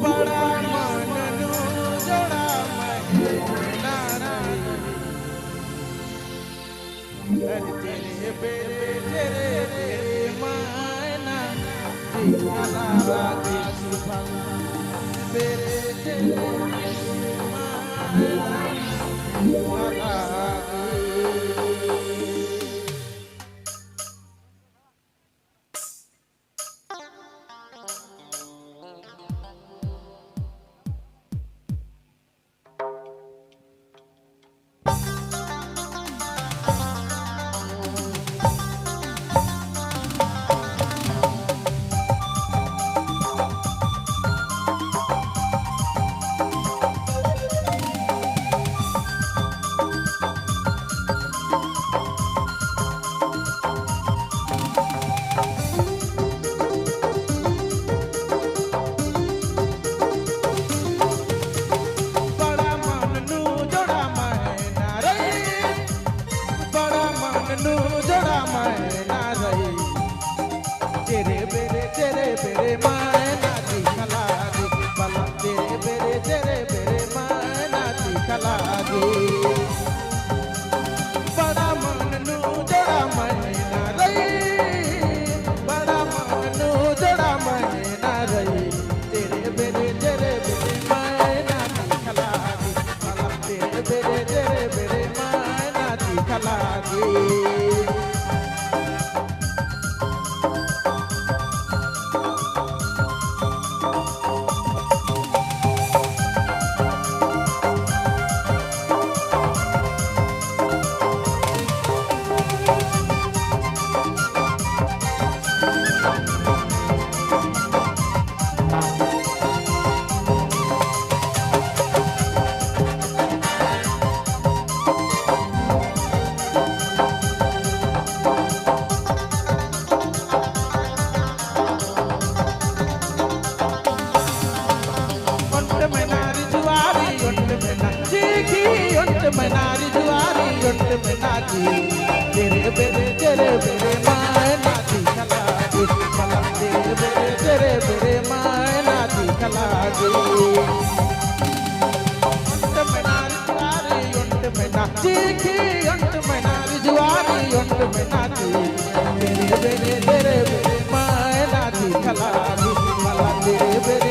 बड़ा मननु जोड़ा नारा तेरे बेरे तेरे बेरे मायना दिखला के सुभा बेरे तेरे मायना दिखला जोड़ा मैना रही तेरे बेरे मैना दिखला दी बला तेरे बेरे मैना दिखला दी बड़ा मननु जोड़ा मैना रही बड़ा मननु जोड़ा मैना रही तेरे बेरे मैना दिखला दी बला तेरे बेरे मैना दिखला दी मनारी जुआरी उंट में नाची तेरे बेरे मैना दिखला दी भला तेरे बेरे मैना दिखला दी उंट में नारी उंट में नाची उंट में नारी जुआरी उंट में नाची तेरे बेरे मैना दिखला दी भला तेरे बेरे